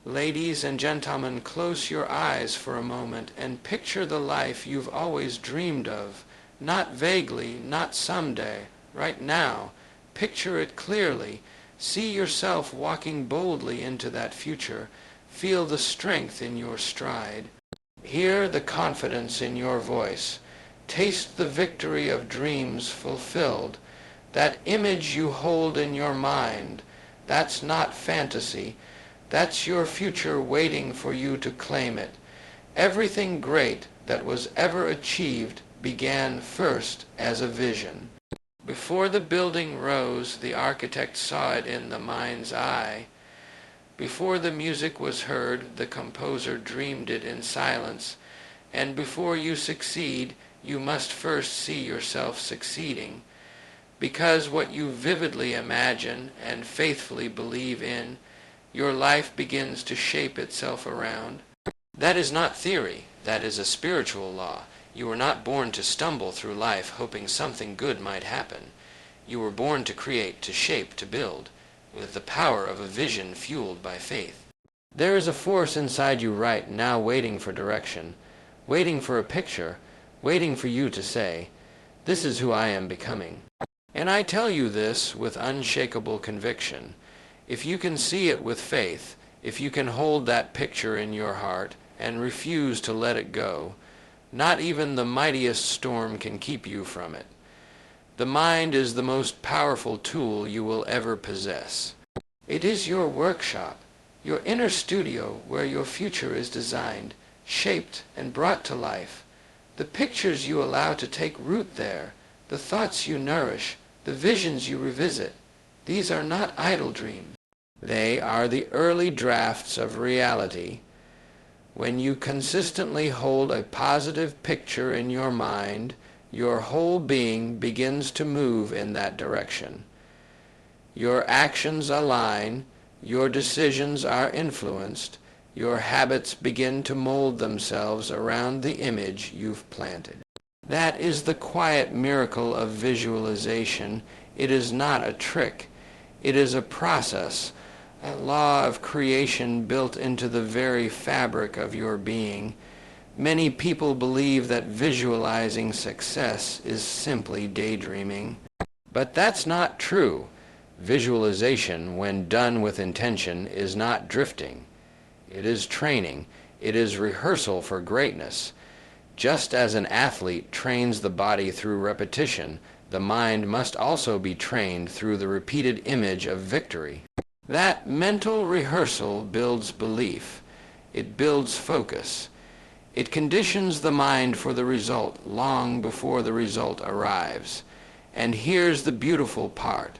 Ladies and gentlemen, close your eyes for a moment and picture the life you've always dreamed of. Not vaguely, not someday, right now. Picture it clearly. See yourself walking boldly into that future. Feel the strength in your stride. Hear the confidence in your voice. Taste the victory of dreams fulfilled. That image you hold in your mind, that's not fantasy. That's your future waiting for you to claim it. Everything great that was ever achieved began first as a vision. Before the building rose, the architect saw it in the mind's eye. Before the music was heard, the composer dreamed it in silence. And before you succeed, you must first see yourself succeeding. Because what you vividly imagine and faithfully believe in, your life begins to shape itself around. That is not theory. That is a spiritual law. You were not born to stumble through life hoping something good might happen. You were born to create, to shape, to build, with the power of a vision fueled by faith. There is a force inside you right now waiting for direction, waiting for a picture, waiting for you to say, "This is who I am becoming." And I tell you this with unshakable conviction. If you can see it with faith, if you can hold that picture in your heart and refuse to let it go, not even the mightiest storm can keep you from it. The mind is the most powerful tool you will ever possess. It is your workshop, your inner studio where your future is designed, shaped, and brought to life. The pictures you allow to take root there, the thoughts you nourish, the visions you revisit, these are not idle dreams. They are the early drafts of reality. When you consistently hold a positive picture in your mind, your whole being begins to move in that direction. Your actions align, your decisions are influenced, your habits begin to mold themselves around the image you've planted. That is the quiet miracle of visualization. It is not a trick. It is a process, a law of creation built into the very fabric of your being. Many people believe that visualizing success is simply daydreaming. But that's not true. Visualization, when done with intention, is not drifting. It is training. It is rehearsal for greatness. Just as an athlete trains the body through repetition, the mind must also be trained through the repeated image of victory. That mental rehearsal builds belief. It builds focus. It conditions the mind for the result long before the result arrives. And here's the beautiful part.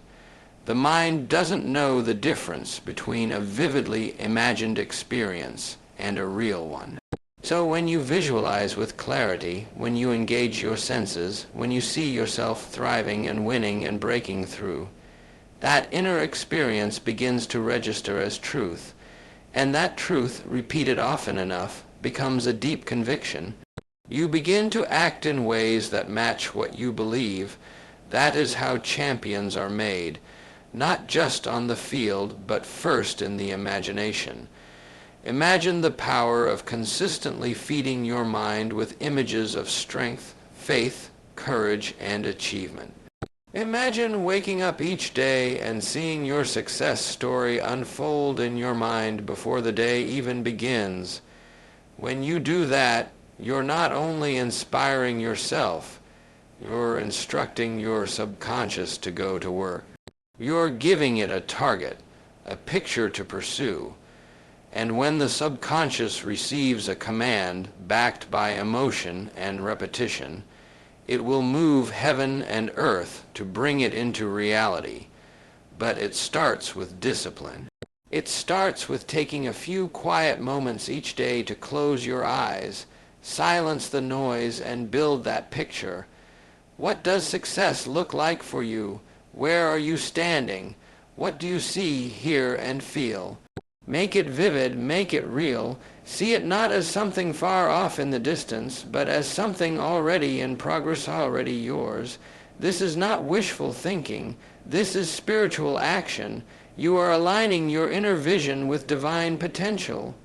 The mind doesn't know the difference between a vividly imagined experience and a real one. So when you visualize with clarity, when you engage your senses, when you see yourself thriving and winning and breaking through, that inner experience begins to register as truth. And that truth, repeated often enough, becomes a deep conviction. You begin to act in ways that match what you believe. That is how champions are made, not just on the field, but first in the imagination. Imagine the power of consistently feeding your mind with images of strength, faith, courage, and achievement. Imagine waking up each day and seeing your success story unfold in your mind before the day even begins. When you do that, you're not only inspiring yourself, you're instructing your subconscious to go to work. You're giving it a target, a picture to pursue. And when the subconscious receives a command backed by emotion and repetition, it will move heaven and earth to bring it into reality. But it starts with discipline. It starts with taking a few quiet moments each day to close your eyes, silence the noise, and build that picture. What does success look like for you? Where are you standing? What do you see, hear, and feel? Make it vivid, make it real. See it not as something far off in the distance, but as something already in progress, already yours. This is not wishful thinking. This is spiritual action. You are aligning your inner vision with divine potential.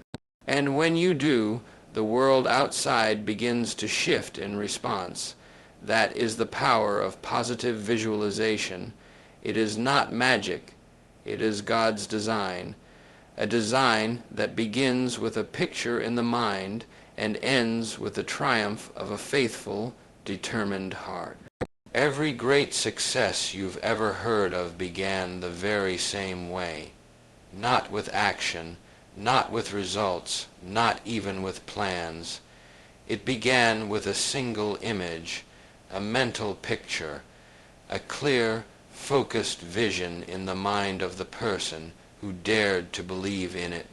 And when you do, the world outside begins to shift in response. That is the power of positive visualization. It is not magic. It is God's design. A design that begins with a picture in the mind and ends with the triumph of a faithful, determined heart. Every great success you've ever heard of began the very same way. Not with action, not with results, not even with plans. It began with a single image, a mental picture, a clear, focused vision in the mind of the person who dared to believe in it.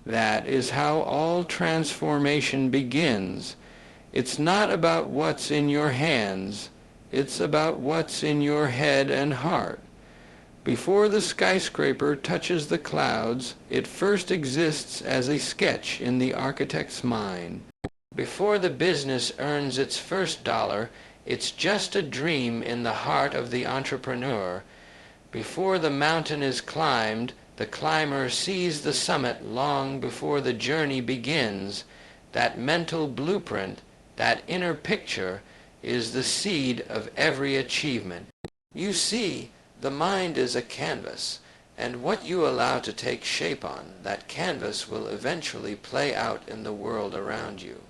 That is how all transformation begins. It's not about what's in your hands. It's about what's in your head and heart. Before the skyscraper touches the clouds, it first exists as a sketch in the architect's mind. Before the business earns its first dollar, it's just a dream in the heart of the entrepreneur. Before the mountain is climbed, the climber sees the summit long before the journey begins. That mental blueprint, that inner picture, is the seed of every achievement. You see, the mind is a canvas, and what you allow to take shape on that canvas will eventually play out in the world around you.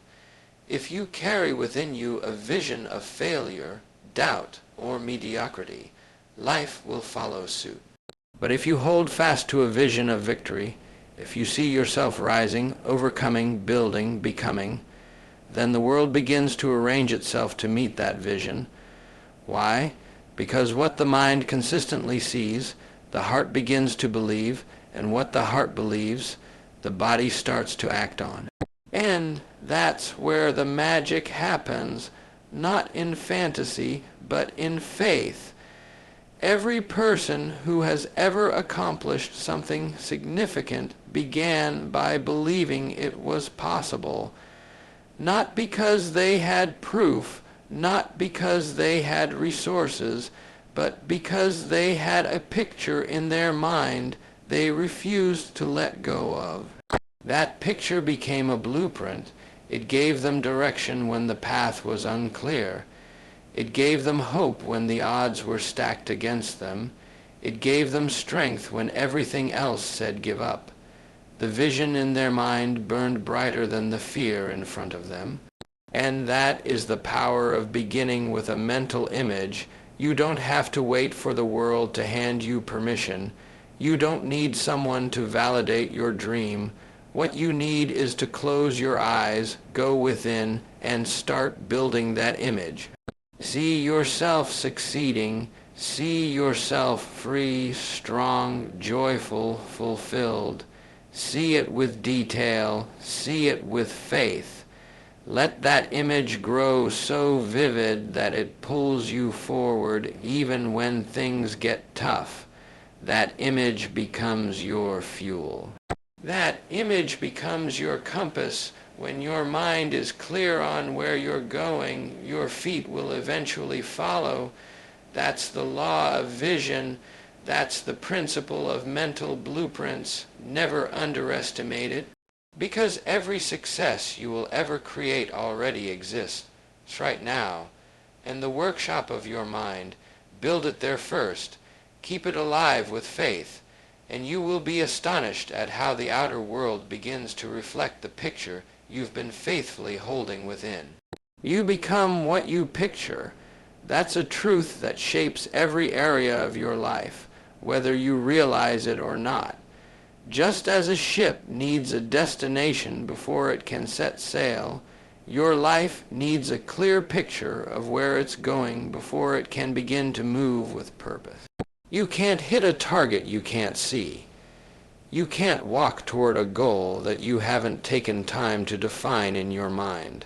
If you carry within you a vision of failure, doubt, or mediocrity, life will follow suit. But if you hold fast to a vision of victory, if you see yourself rising, overcoming, building, becoming, then the world begins to arrange itself to meet that vision. Why? Because what the mind consistently sees, the heart begins to believe, and what the heart believes, the body starts to act on. And that's where the magic happens, not in fantasy, but in faith. Every person who has ever accomplished something significant began by believing it was possible. Not because they had proof, not because they had resources, but because they had a picture in their mind they refused to let go of. That picture became a blueprint. It gave them direction when the path was unclear. It gave them hope when the odds were stacked against them. It gave them strength when everything else said give up. The vision in their mind burned brighter than the fear in front of them. And that is the power of beginning with a mental image. You don't have to wait for the world to hand you permission. You don't need someone to validate your dream. What you need is to close your eyes, go within, and start building that image. See yourself succeeding. See yourself free, strong, joyful, fulfilled. See it with detail. See it with faith. Let that image grow so vivid that it pulls you forward even when things get tough. That image becomes your fuel. That image becomes your compass. When your mind is clear on where you're going, your feet will eventually follow. That's the law of vision. That's the principle of mental blueprints. Never underestimate it. Because every success you will ever create already exists. It's right now. And the workshop of your mind, build it there first. Keep it alive with faith. And you will be astonished at how the outer world begins to reflect the picture you've been faithfully holding within. You become what you picture. That's a truth that shapes every area of your life, whether you realize it or not. Just as a ship needs a destination before it can set sail, your life needs a clear picture of where it's going before it can begin to move with purpose. You can't hit a target you can't see. You can't walk toward a goal that you haven't taken time to define in your mind.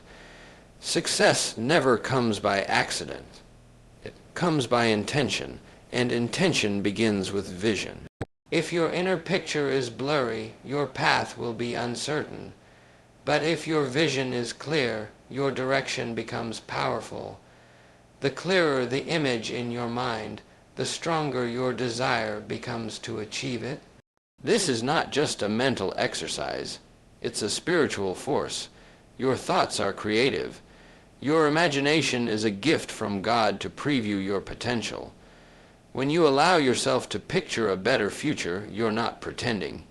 Success never comes by accident. It comes by intention, and intention begins with vision. If your inner picture is blurry, your path will be uncertain. But if your vision is clear, your direction becomes powerful. The clearer the image in your mind, the stronger your desire becomes to achieve it. This is not just a mental exercise. It's a spiritual force. Your thoughts are creative. Your imagination is a gift from God to preview your potential. When you allow yourself to picture a better future, you're not pretending.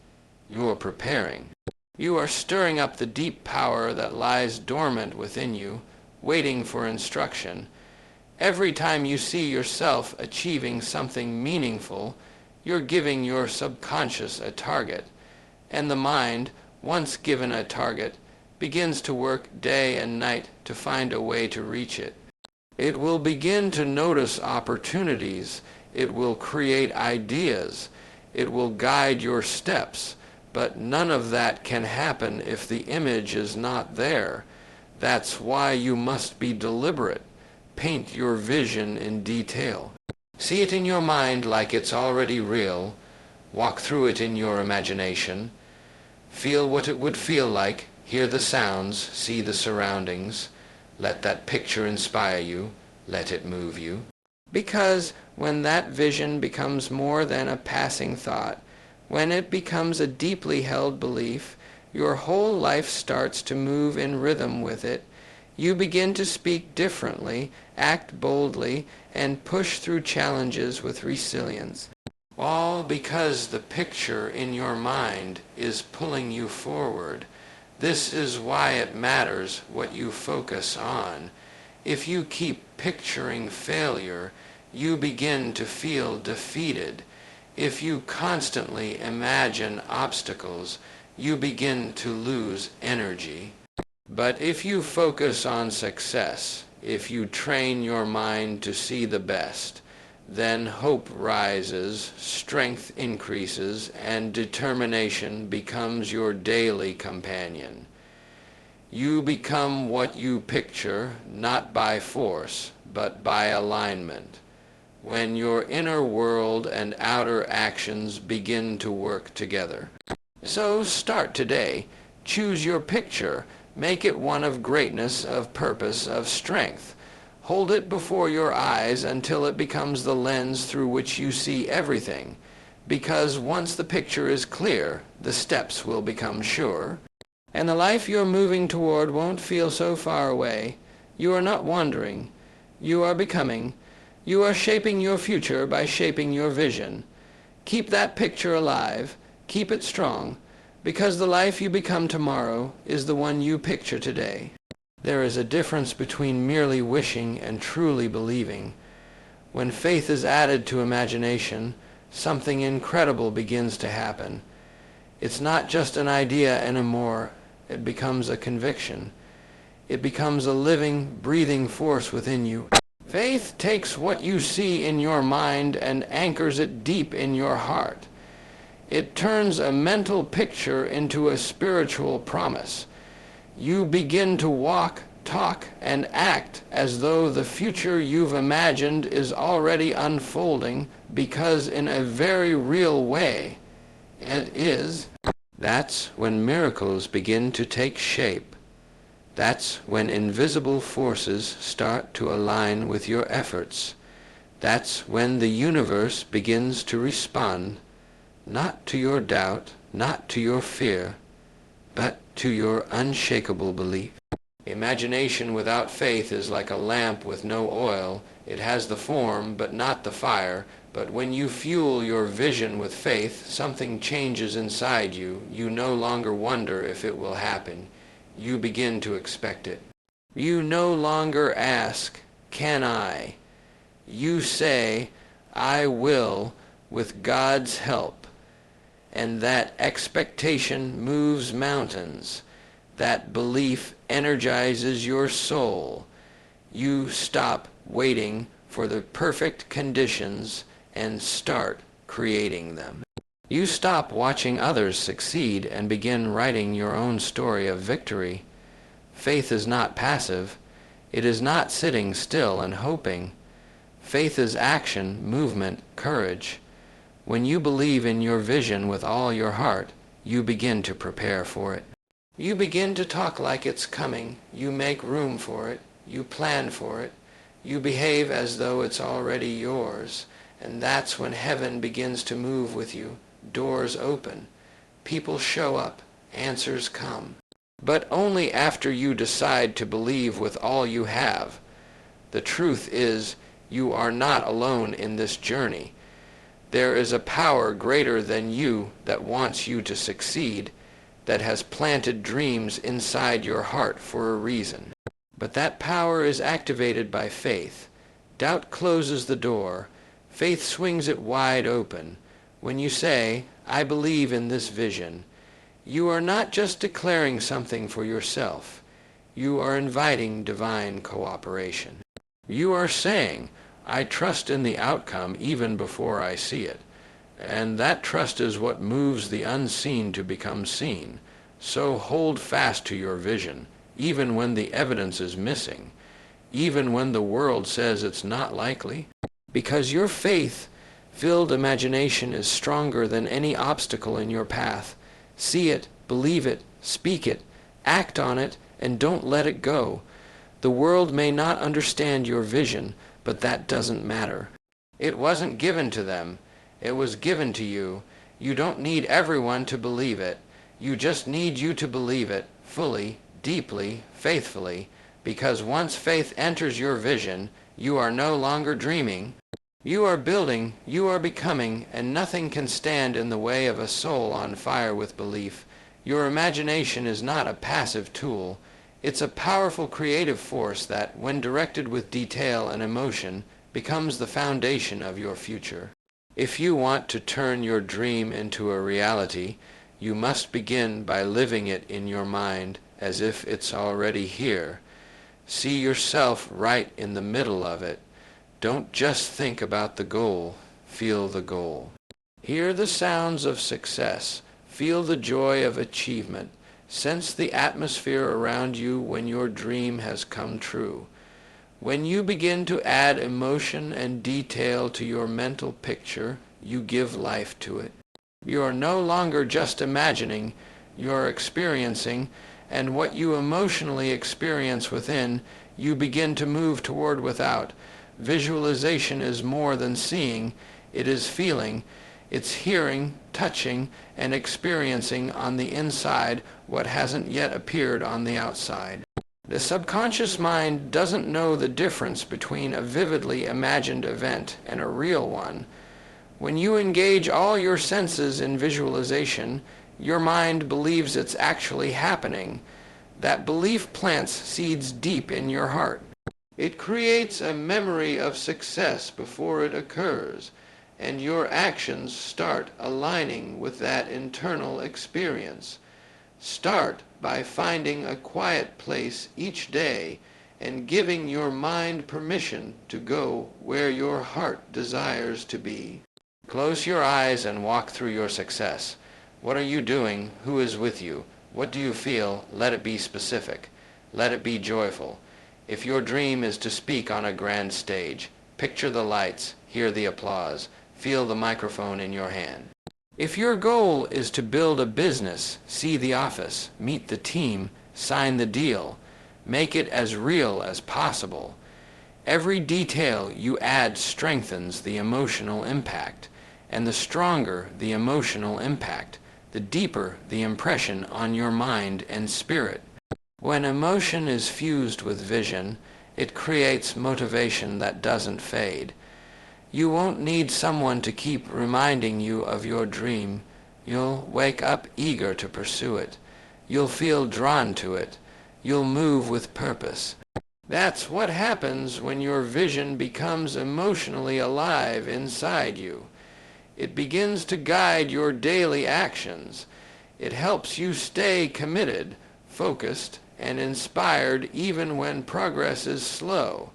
You're preparing. You are stirring up the deep power that lies dormant within you, waiting for instruction. Every time you see yourself achieving something meaningful, you're giving your subconscious a target, and the mind, once given a target, begins to work day and night to find a way to reach it. It will begin to notice opportunities. It will create ideas. It will guide your steps. But none of that can happen if the image is not there. That's why you must be deliberate. Paint your vision in detail. See it in your mind like it's already real. Walk through it in your imagination. Feel what it would feel like. Hear the sounds. See the surroundings. Let that picture inspire you. Let it move you. Because when that vision becomes more than a passing thought, when it becomes a deeply held belief, your whole life starts to move in rhythm with it. You begin to speak differently, act boldly, and push through challenges with resilience. All because the picture in your mind is pulling you forward. This is why it matters what you focus on. If you keep picturing failure, you begin to feel defeated. If you constantly imagine obstacles, you begin to lose energy. But if you focus on success, if you train your mind to see the best, then hope rises, strength increases, and determination becomes your daily companion. You become what you picture, not by force, but by alignment. When your inner world and outer actions begin to work together. So start today. Choose your picture. Make it one of greatness, of purpose, of strength. Hold it before your eyes until it becomes the lens through which you see everything. Because once the picture is clear, the steps will become sure. And the life you're moving toward won't feel so far away. You are not wandering. You are becoming. You are shaping your future by shaping your vision. Keep that picture alive. Keep it strong, because the life you become tomorrow is the one you picture today. There is a difference between merely wishing and truly believing. When faith is added to imagination, something incredible begins to happen. It's not just an idea anymore. It becomes a conviction. It becomes a living, breathing force within you. Faith takes what you see in your mind and anchors it deep in your heart. It turns a mental picture into a spiritual promise. You begin to walk, talk, and act as though the future you've imagined is already unfolding, because in a very real way it is. That's when miracles begin to take shape. That's when invisible forces start to align with your efforts. That's when the universe begins to respond, not to your doubt, not to your fear, but to your unshakable belief. Imagination without faith is like a lamp with no oil. It has the form, but not the fire. But when you fuel your vision with faith, something changes inside you. You no longer wonder if it will happen. You begin to expect it. You no longer ask, "Can I?" You say, "I will," with God's help. And that expectation moves mountains. That belief energizes your soul. You stop waiting for the perfect conditions and start creating them. You stop watching others succeed and begin writing your own story of victory. Faith is not passive. It is not sitting still and hoping. Faith is action, movement, courage. When you believe in your vision with all your heart, you begin to prepare for it. You begin to talk like it's coming. You make room for it. You plan for it. You behave as though it's already yours. And that's when heaven begins to move with you. Doors open. People show up. Answers come. But only after you decide to believe with all you have. The truth is, you are not alone in this journey. There is a power greater than you that wants you to succeed, that has planted dreams inside your heart for a reason. But that power is activated by faith. Doubt closes the door. Faith swings it wide open. When you say, I believe in this vision, you are not just declaring something for yourself. You are inviting divine cooperation. You are saying, I trust in the outcome even before I see it. And that trust is what moves the unseen to become seen. So hold fast to your vision, even when the evidence is missing, even when the world says it's not likely, because your faith-filled imagination is stronger than any obstacle in your path. See it, believe it, speak it, act on it, and don't let it go. The world may not understand your vision, but that doesn't matter. It wasn't given to them. It was given to you. You don't need everyone to believe it. You just need you to believe it fully, deeply, faithfully, because once faith enters your vision, you are no longer dreaming. You are building, you are becoming, and nothing can stand in the way of a soul on fire with belief. Your imagination is not a passive tool. It's a powerful creative force that, when directed with detail and emotion, becomes the foundation of your future. If you want to turn your dream into a reality, you must begin by living it in your mind as if it's already here. See yourself right in the middle of it. Don't just think about the goal, feel the goal. Hear the sounds of success, feel the joy of achievement, sense the atmosphere around you when your dream has come true. When you begin to add emotion and detail to your mental picture, you give life to it. You are no longer just imagining, you're experiencing, and what you emotionally experience within, you begin to move toward without. Visualization is more than seeing, it is feeling. It's hearing, touching, and experiencing on the inside what hasn't yet appeared on the outside. The subconscious mind doesn't know the difference between a vividly imagined event and a real one. When you engage all your senses in visualization, your mind believes it's actually happening. That belief plants seeds deep in your heart. It creates a memory of success before it occurs, and your actions start aligning with that internal experience. Start by finding a quiet place each day and giving your mind permission to go where your heart desires to be. Close your eyes and walk through your success. What are you doing? Who is with you? What do you feel? Let it be specific. Let it be joyful. If your dream is to speak on a grand stage, picture the lights, hear the applause, feel the microphone in your hand. If your goal is to build a business, see the office, meet the team, sign the deal. Make it as real as possible. Every detail you add strengthens the emotional impact, and the stronger the emotional impact, the deeper the impression on your mind and spirit. When emotion is fused with vision, it creates motivation that doesn't fade. You won't need someone to keep reminding you of your dream. You'll wake up eager to pursue it. You'll feel drawn to it. You'll move with purpose. That's what happens when your vision becomes emotionally alive inside you. It begins to guide your daily actions. It helps you stay committed, focused, and inspired even when progress is slow.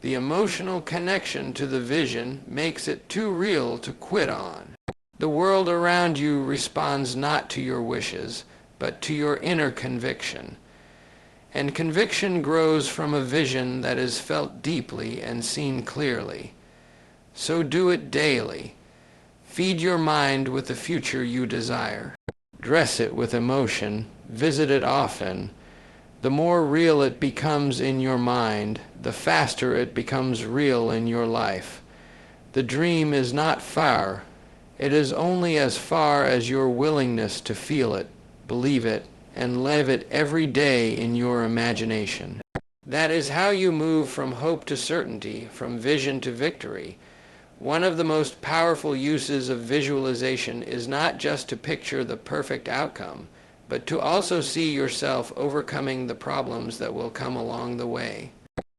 The emotional connection to the vision makes it too real to quit on. The world around you responds not to your wishes, but to your inner conviction. And conviction grows from a vision that is felt deeply and seen clearly. So do it daily. Feed your mind with the future you desire. Dress it with emotion. Visit it often. The more real it becomes in your mind, the faster it becomes real in your life. The dream is not far. It is only as far as your willingness to feel it, believe it, and live it every day in your imagination. That is how you move from hope to certainty, from vision to victory. One of the most powerful uses of visualization is not just to picture the perfect outcome, but to also see yourself overcoming the problems that will come along the way.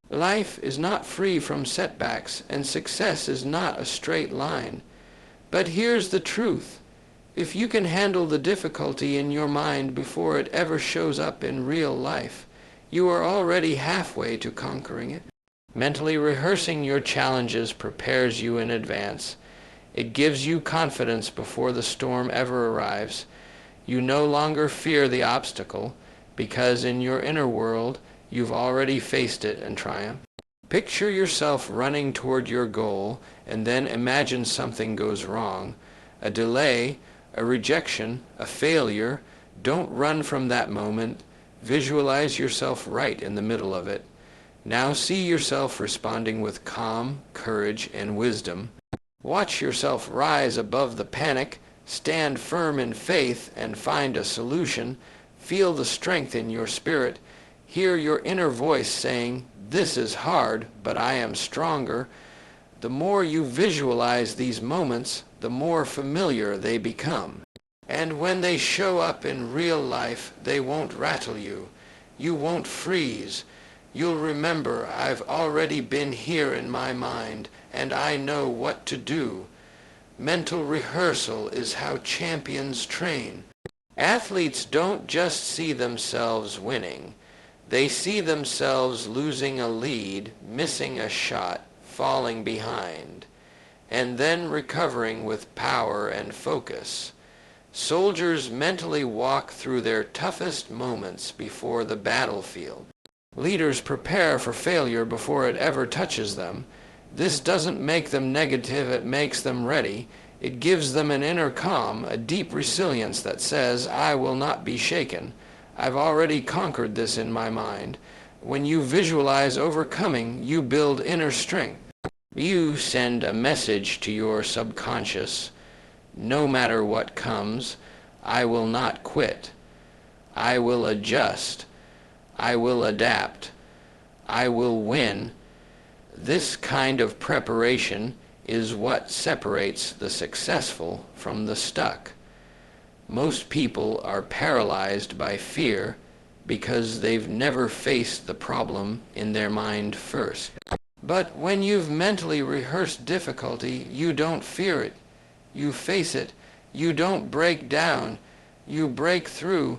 Life is not free from setbacks, and success is not a straight line. But here's the truth. If you can handle the difficulty in your mind before it ever shows up in real life, you are already halfway to conquering it. Mentally rehearsing your challenges prepares you in advance. It gives you confidence before the storm ever arrives. You no longer fear the obstacle, because in your inner world, you've already faced it and triumphed. Picture yourself running toward your goal, and then imagine something goes wrong. A delay, a rejection, a failure. Don't run from that moment. Visualize yourself right in the middle of it. Now see yourself responding with calm, courage, and wisdom. Watch yourself rise above the panic, stand firm in faith, and find a solution. Feel the strength in your spirit. Hear your inner voice saying, "This is hard, but I am stronger." The more you visualize these moments, the more familiar they become. And when they show up in real life, they won't rattle you. You won't freeze. You'll remember, I've already been here in my mind, and I know what to do. Mental rehearsal is how champions train. Athletes don't just see themselves winning. They see themselves losing a lead, missing a shot, falling behind, and then recovering with power and focus. Soldiers mentally walk through their toughest moments before the battlefield. Leaders prepare for failure before it ever touches them. This doesn't make them negative, it makes them ready. It gives them an inner calm, a deep resilience that says, "I will not be shaken. I've already conquered this in my mind." When you visualize overcoming, you build inner strength. You send a message to your subconscious. No matter what comes, I will not quit. I will adjust. I will adapt. I will win. This kind of preparation is what separates the successful from the stuck. Most people are paralyzed by fear because they've never faced the problem in their mind first. But when you've mentally rehearsed difficulty, you don't fear it. You face it. You don't break down. You break through.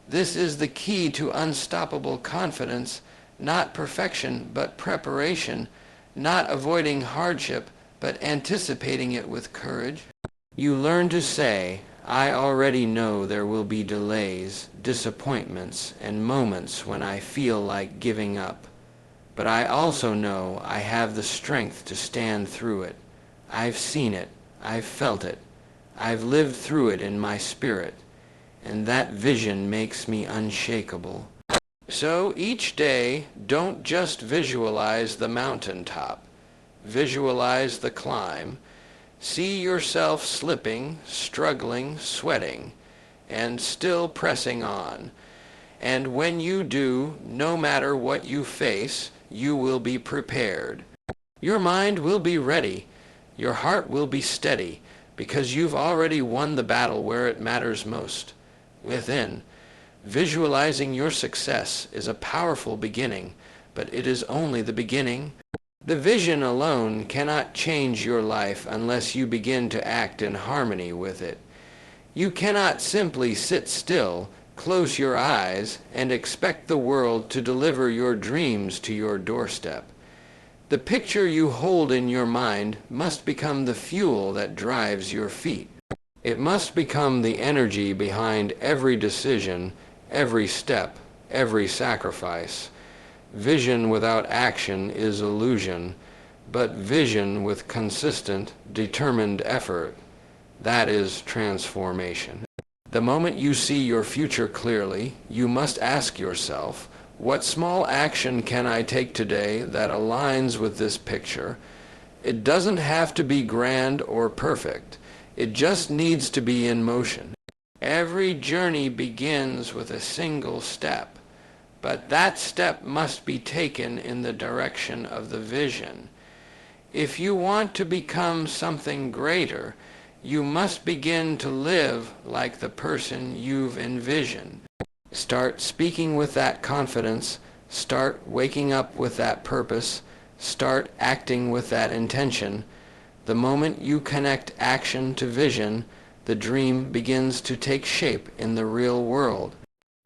This is the key to unstoppable confidence, not perfection, but preparation, not avoiding hardship, but anticipating it with courage. You learn to say, "I already know there will be delays, disappointments, and moments when I feel like giving up. But I also know I have the strength to stand through it. I've seen it. I've felt it. I've lived through it in my spirit. And that vision makes me unshakable." So each day, don't just visualize the mountaintop. Visualize the climb. See yourself slipping, struggling, sweating, and still pressing on. And when you do, no matter what you face, you will be prepared. Your mind will be ready. Your heart will be steady, because you've already won the battle where it matters most, within. Visualizing your success is a powerful beginning, but it is only the beginning. The vision alone cannot change your life unless you begin to act in harmony with it. You cannot simply sit still, close your eyes, and expect the world to deliver your dreams to your doorstep. The picture you hold in your mind must become the fuel that drives your feet. It must become the energy behind every decision, every step, every sacrifice. Vision without action is illusion, but vision with consistent, determined effort, that is transformation. The moment you see your future clearly, you must ask yourself, what small action can I take today that aligns with this picture? It doesn't have to be grand or perfect. It just needs to be in motion. Every journey begins with a single step, but that step must be taken in the direction of the vision. If you want to become something greater, you must begin to live like the person you've envisioned. Start speaking with that confidence. Start waking up with that purpose. Start acting with that intention. The moment you connect action to vision, the dream begins to take shape in the real world.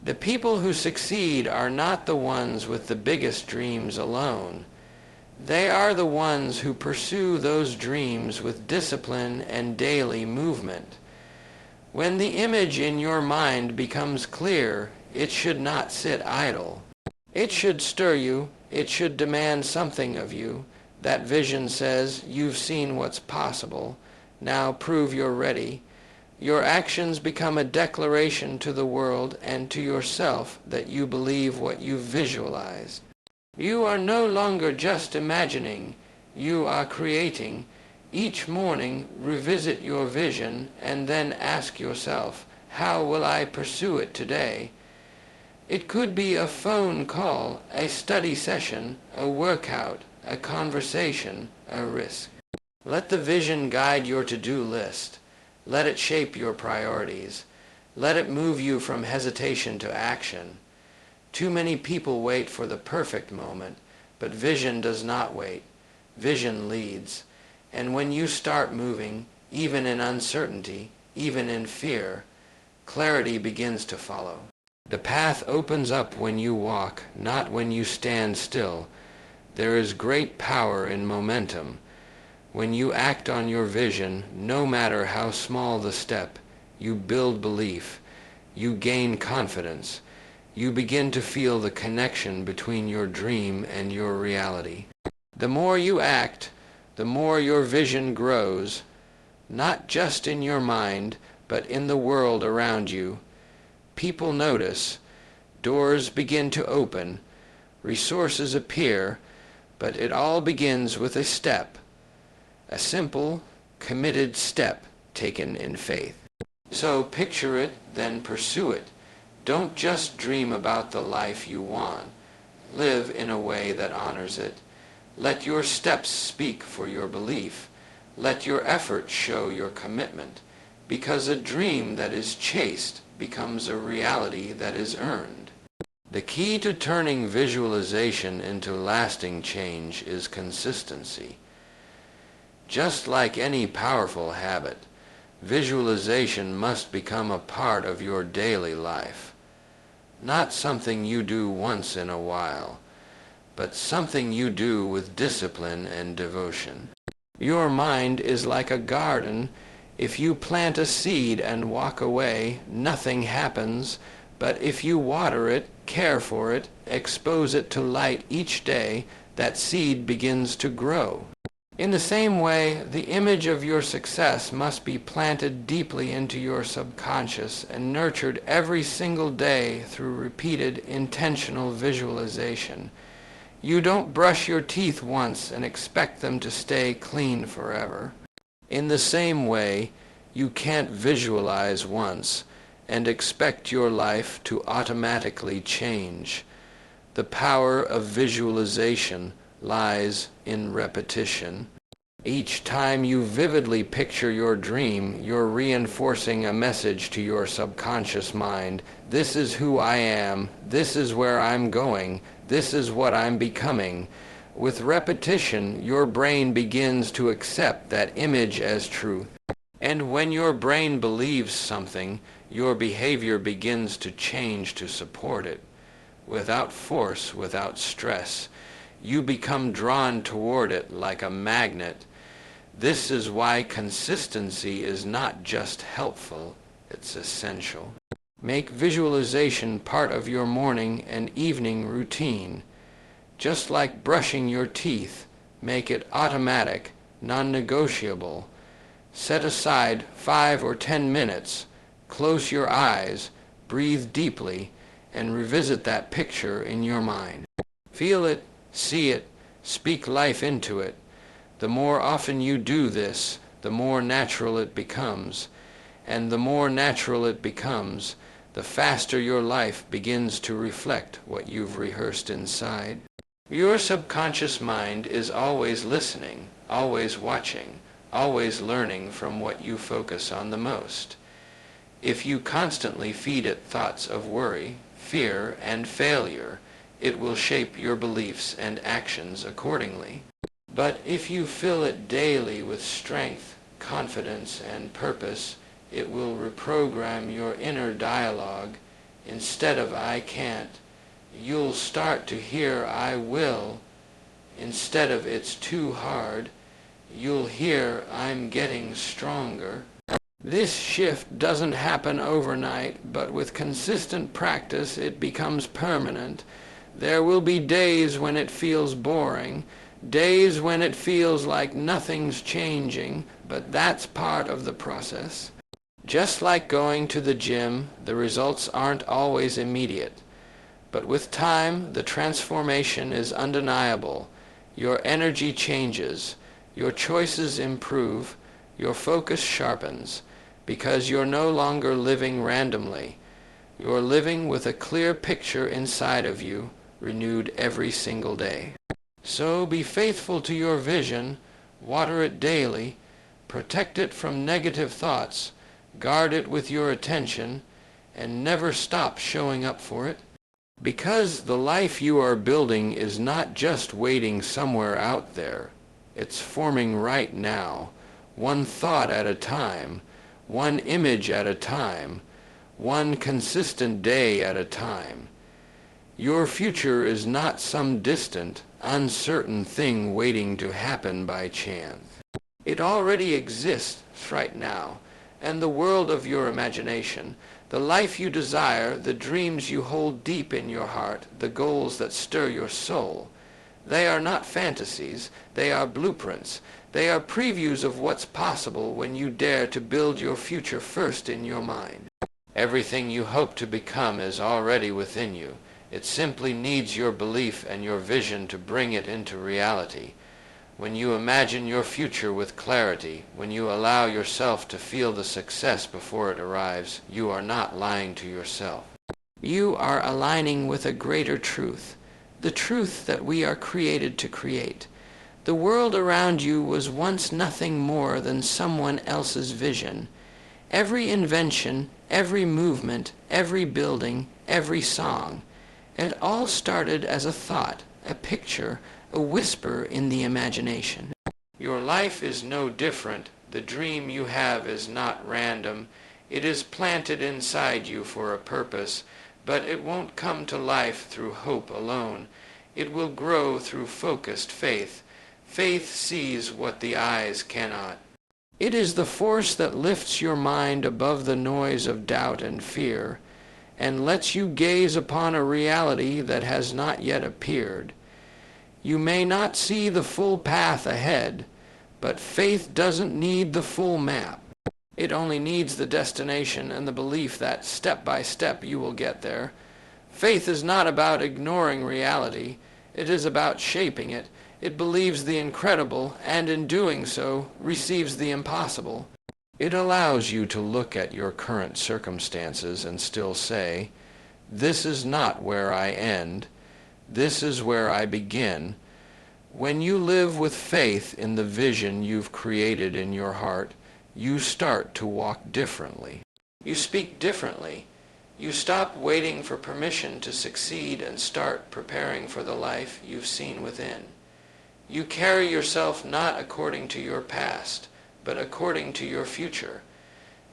The people who succeed are not the ones with the biggest dreams alone. They are the ones who pursue those dreams with discipline and daily movement. When the image in your mind becomes clear, it should not sit idle. It should stir you. It should demand something of you. That vision says, "You've seen what's possible. Now prove you're ready." Your actions become a declaration to the world and to yourself that you believe what you've visualized. You are no longer just imagining, you are creating. Each morning, revisit your vision and then ask yourself, how will I pursue it today? It could be a phone call, a study session, a workout, a conversation, a risk. Let the vision guide your to-do list. Let it shape your priorities. Let it move you from hesitation to action. Too many people wait for the perfect moment, but vision does not wait. Vision leads. And when you start moving, even in uncertainty, even in fear, clarity begins to follow. The path opens up when you walk, not when you stand still. There is great power in momentum. When you act on your vision, no matter how small the step, you build belief, you gain confidence. You begin to feel the connection between your dream and your reality. The more you act, the more your vision grows, not just in your mind, but in the world around you. People notice, doors begin to open, resources appear, but it all begins with a step, a simple, committed step taken in faith. So picture it, then pursue it. Don't just dream about the life you want. Live in a way that honors it. Let your steps speak for your belief. Let your efforts show your commitment, because a dream that is chased becomes a reality that is earned. The key to turning visualization into lasting change is consistency. Just like any powerful habit, visualization must become a part of your daily life. Not something you do once in a while, but something you do with discipline and devotion. Your mind is like a garden. If you plant a seed and walk away, nothing happens. But if you water it, care for it, expose it to light each day, that seed begins to grow. In the same way, the image of your success must be planted deeply into your subconscious and nurtured every single day through repeated intentional visualization. You don't brush your teeth once and expect them to stay clean forever. In the same way, you can't visualize once and expect your life to automatically change. The power of visualization lies in repetition. Each time you vividly picture your dream, you're reinforcing a message to your subconscious mind. This is who I am. This is where I'm going. This is what I'm becoming. With repetition, your brain begins to accept that image as truth. And when your brain believes something, your behavior begins to change to support it. Without force, without stress, you become drawn toward it like a magnet. This is why consistency is not just helpful, it's essential. Make visualization part of your morning and evening routine. Just like brushing your teeth, make it automatic, non-negotiable. Set aside 5 or 10 minutes, close your eyes, breathe deeply, and revisit that picture in your mind. Feel it, see it, speak life into it. The more often you do this, the more natural it becomes. And the more natural it becomes, the faster your life begins to reflect what you've rehearsed inside. Your subconscious mind is always listening, always watching, always learning from what you focus on the most. If you constantly feed it thoughts of worry, fear, and failure, it will shape your beliefs and actions accordingly. But if you fill it daily with strength, confidence, and purpose, it will reprogram your inner dialogue. Instead of "I can't," you'll start to hear "I will." Instead of "it's too hard," you'll hear "I'm getting stronger." This shift doesn't happen overnight, but with consistent practice it becomes permanent. There will be days when it feels boring, days when it feels like nothing's changing, but that's part of the process. Just like going to the gym, the results aren't always immediate. But with time, the transformation is undeniable. Your energy changes, your choices improve, your focus sharpens, because you're no longer living randomly. You're living with a clear picture inside of you, renewed every single day. So be faithful to your vision, water it daily, protect it from negative thoughts, guard it with your attention, and never stop showing up for it. Because the life you are building is not just waiting somewhere out there. It's forming right now, one thought at a time, one image at a time, one consistent day at a time. Your future is not some distant, uncertain thing waiting to happen by chance. It already exists right now, and the world of your imagination, the life you desire, the dreams you hold deep in your heart, the goals that stir your soul. They are not fantasies, they are blueprints. They are previews of what's possible when you dare to build your future first in your mind. Everything you hope to become is already within you. It simply needs your belief and your vision to bring it into reality. When you imagine your future with clarity, when you allow yourself to feel the success before it arrives, you are not lying to yourself. You are aligning with a greater truth, the truth that we are created to create. The world around you was once nothing more than someone else's vision. Every invention, every movement, every building, every song, it all started as a thought, a picture, a whisper in the imagination. Your life is no different. The dream you have is not random. It is planted inside you for a purpose, but it won't come to life through hope alone. It will grow through focused faith. Faith sees what the eyes cannot. It is the force that lifts your mind above the noise of doubt and fear, and lets you gaze upon a reality that has not yet appeared. You may not see the full path ahead, but faith doesn't need the full map. It only needs the destination and the belief that step by step you will get there. Faith is not about ignoring reality. It is about shaping it. It believes the incredible, and in doing so, receives the impossible. It allows you to look at your current circumstances and still say, "This is not where I end. This is where I begin." When you live with faith in the vision you've created in your heart, you start to walk differently. You speak differently. You stop waiting for permission to succeed and start preparing for the life you've seen within. You carry yourself not according to your past, but according to your future.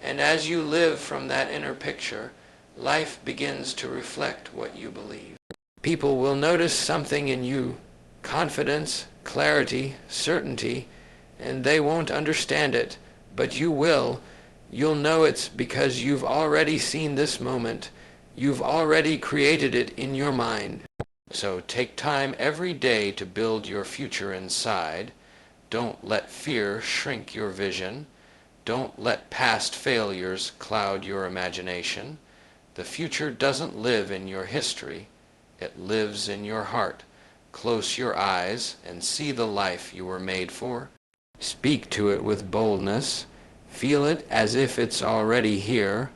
And as you live from that inner picture, life begins to reflect what you believe. People will notice something in you, confidence, clarity, certainty, and they won't understand it, but you will. You'll know it's because you've already seen this moment. You've already created it in your mind. So take time every day to build your future inside. Don't let fear shrink your vision. Don't let past failures cloud your imagination. The future doesn't live in your history. It lives in your heart. Close your eyes and see the life you were made for. Speak to it with boldness. Feel it as if it's already here.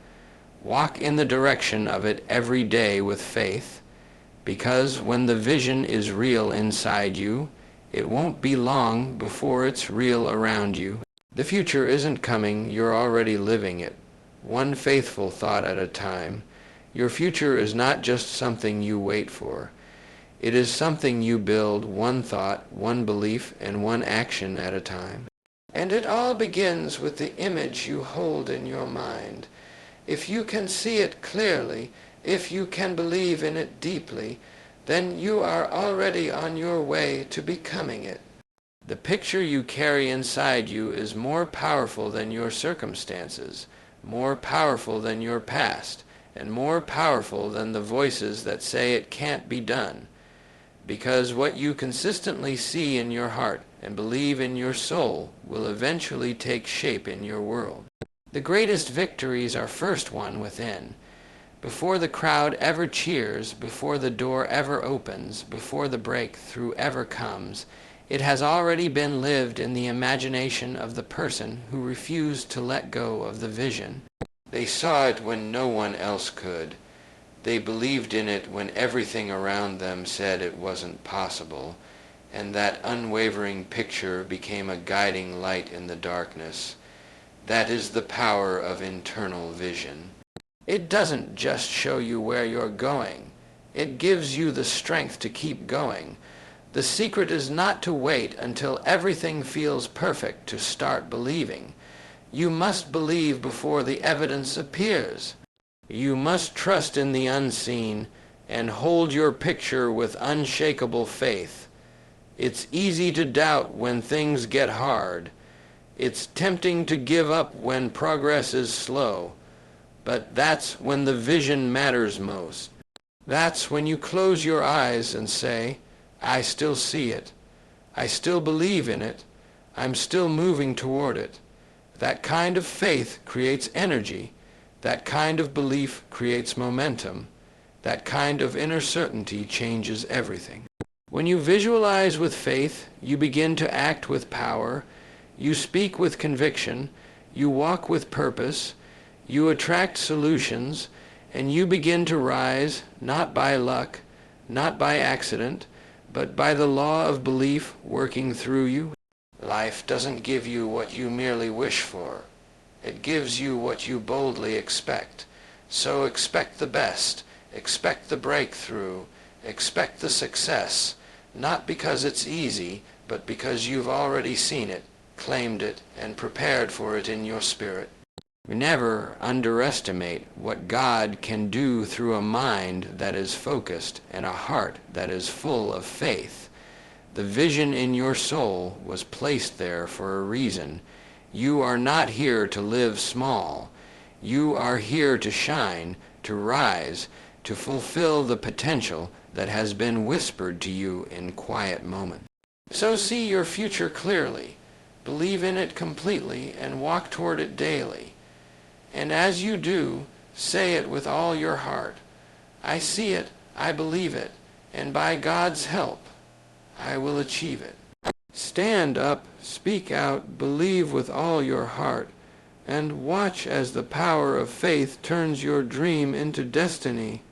Walk in the direction of it every day with faith, because when the vision is real inside you, it won't be long before it's real around you. The future isn't coming, you're already living it, one faithful thought at a time. Your future is not just something you wait for. It is something you build one thought, one belief, and one action at a time. And it all begins with the image you hold in your mind. If you can see it clearly, if you can believe in it deeply, then you are already on your way to becoming it. The picture you carry inside you is more powerful than your circumstances, more powerful than your past, and more powerful than the voices that say it can't be done. Because what you consistently see in your heart and believe in your soul will eventually take shape in your world. The greatest victories are first won within. Before the crowd ever cheers, before the door ever opens, before the breakthrough ever comes, it has already been lived in the imagination of the person who refused to let go of the vision. They saw it when no one else could. They believed in it when everything around them said it wasn't possible, and that unwavering picture became a guiding light in the darkness. That is the power of internal vision. It doesn't just show you where you're going. It gives you the strength to keep going. The secret is not to wait until everything feels perfect to start believing. You must believe before the evidence appears. You must trust in the unseen and hold your picture with unshakable faith. It's easy to doubt when things get hard. It's tempting to give up when progress is slow. But that's when the vision matters most. That's when you close your eyes and say, I still see it. I still believe in it. I'm still moving toward it. That kind of faith creates energy. That kind of belief creates momentum. That kind of inner certainty changes everything. When you visualize with faith, you begin to act with power. You speak with conviction. You walk with purpose. You attract solutions, and you begin to rise, not by luck, not by accident, but by the law of belief working through you. Life doesn't give you what you merely wish for. It gives you what you boldly expect. So expect the best, expect the breakthrough, expect the success, not because it's easy, but because you've already seen it, claimed it, and prepared for it in your spirit. Never underestimate what God can do through a mind that is focused and a heart that is full of faith. The vision in your soul was placed there for a reason. You are not here to live small. You are here to shine, to rise, to fulfill the potential that has been whispered to you in quiet moments. So see your future clearly, believe in it completely, and walk toward it daily. And as you do, say it with all your heart. I see it, I believe it, and by God's help, I will achieve it. Stand up, speak out, believe with all your heart, and watch as the power of faith turns your dream into destiny.